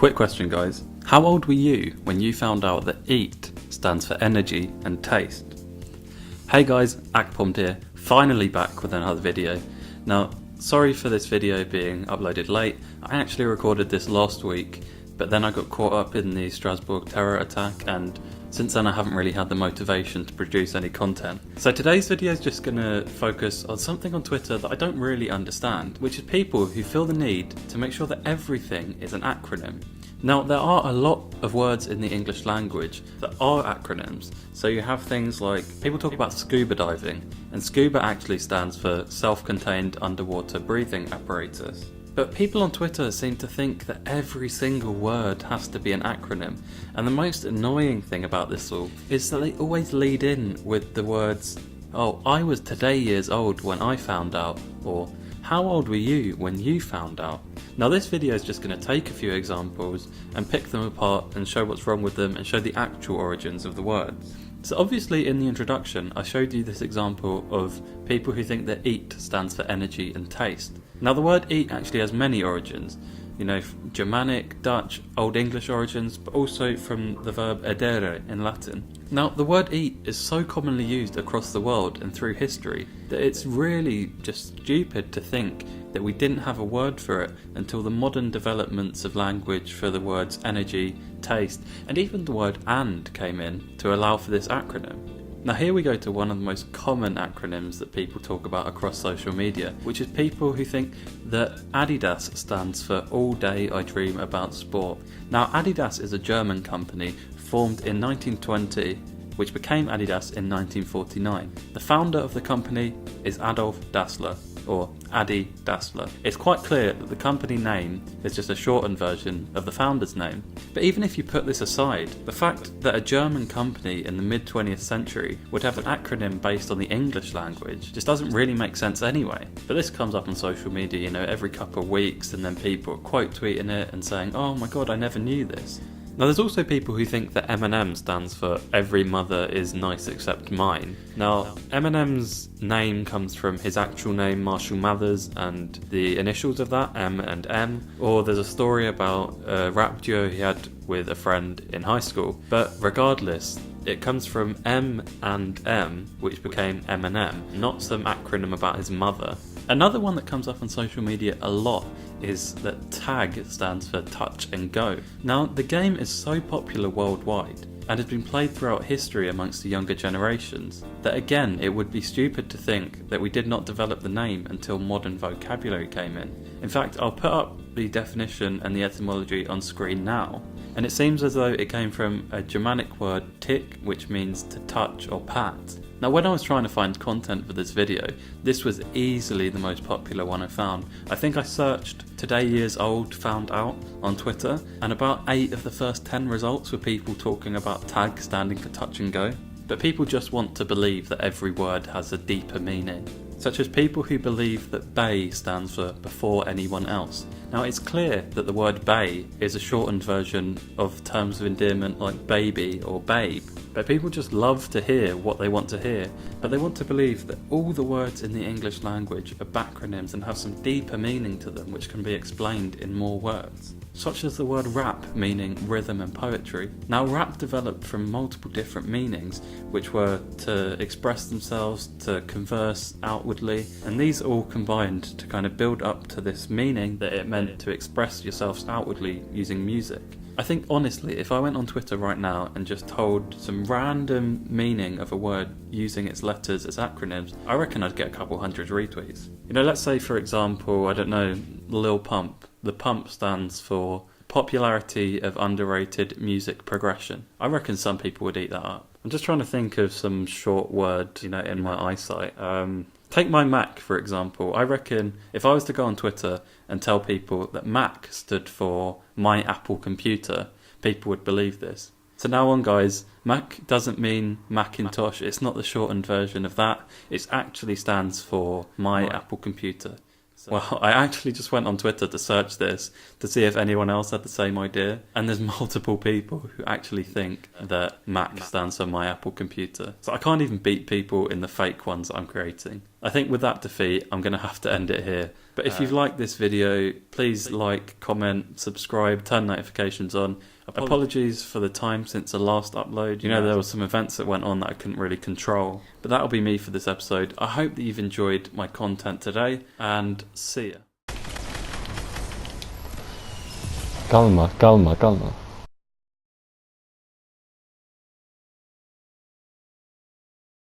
Quick question, guys. How old were you when you found out that EAT stands for energy and taste? Hey guys, Akpommed here, finally back with another video. Now, sorry for this video being uploaded late. I actually recorded this last week, but then I got caught up in the Strasbourg terror attack, and since then I haven't really had the motivation to produce any content. So today's video is just going to focus on something on Twitter that I don't really understand, which is people who feel the need to make sure that everything is an acronym. Now, there are a lot of words in the English language that are acronyms. So you have things like, people talk about scuba diving, and scuba actually stands for self-contained underwater breathing apparatus. But people on Twitter seem to think that every single word has to be an acronym, and the most annoying thing about this all is that they always lead in with the words, "Oh, I was today years old when I found out," or "How old were you when you found out?" Now this video is just going to take a few examples and pick them apart and show what's wrong with them and show the actual origins of the words. So obviously in the introduction I showed you this example of people who think that EAT stands for energy and taste. Now the word eat actually has many origins, Germanic, Dutch, Old English origins, but also from the verb edere in Latin. Now the word eat is so commonly used across the world and through history that it's really just stupid to think that we didn't have a word for it until the modern developments of language for the words energy, taste, and even the word and came in to allow for this acronym. Now here we go to one of the most common acronyms that people talk about across social media, which is people who think that Adidas stands for All Day I Dream About Sport. Now Adidas is a German company formed in 1920, which became Adidas in 1949. The founder of the company is Adolf Dassler, or Adi Dassler. It's quite clear that the company name is just a shortened version of the founder's name. But even if you put this aside, the fact that a German company in the mid-20th century would have an acronym based on the English language just doesn't really make sense anyway. But this comes up on social media, every couple of weeks, and then people are quote tweeting it and saying, "Oh my god, I never knew this." Now there's also people who think that M&M stands for Every Mother Is Nice Except Mine. Now Eminem's name comes from his actual name, Marshall Mathers, and the initials of that, M and M. Or there's a story about a rap duo he had with a friend in high school. But regardless, it comes from M and M, which became M&M, not some acronym about his mother. Another one that comes up on social media a lot is that TAG stands for touch and go. Now the game is so popular worldwide and has been played throughout history amongst the younger generations that again it would be stupid to think that we did not develop the name until modern vocabulary came in. In fact, I'll put up the definition and the etymology on screen now, and it seems as though it came from a Germanic word tick, which means to touch or pat. Now when I was trying to find content for this video, this was easily the most popular one I found. I think I searched "today years old found out" on Twitter, and about 8 of the first 10 results were people talking about tag standing for touch and go. But people just want to believe that every word has a deeper meaning, such as people who believe that bay stands for before anyone else. Now it's clear that the word bay is a shortened version of terms of endearment like baby or babe, but people just love to hear what they want to hear, but they want to believe that all the words in the English language are backronyms and have some deeper meaning to them which can be explained in more words. Such as the word rap, meaning rhythm and poetry. Now rap developed from multiple different meanings, which were to express themselves, to converse outwardly, and these all combined to kind of build up to this meaning that it meant to express yourselves outwardly using music. I think honestly, if I went on Twitter right now and just told some random meaning of a word using its letters as acronyms, I reckon I'd get a couple hundred retweets. Let's say for example, I don't know, Lil Pump. The Pump stands for popularity of underrated music progression. I reckon some people would eat that up. I'm just trying to think of some short word, in my eyesight. Take my Mac, for example. I reckon if I was to go on Twitter and tell people that Mac stood for my Apple computer, people would believe this. So now on guys, Mac doesn't mean Macintosh. It's not the shortened version of that. It actually stands for my Apple computer. Well, I actually just went on Twitter to search this to see if anyone else had the same idea, and there's multiple people who actually think that Mac stands for my Apple computer. So I can't even beat people in the fake ones I'm creating. I think with that defeat, I'm going to have to end it here. But But if you've liked this video, please like, comment, subscribe, turn notifications on. Apologies for the time since the last upload. You know, there were some events that went on that I couldn't really control. But that'll be me for this episode. I hope that you've enjoyed my content today, and see ya. Calma, calma, calma.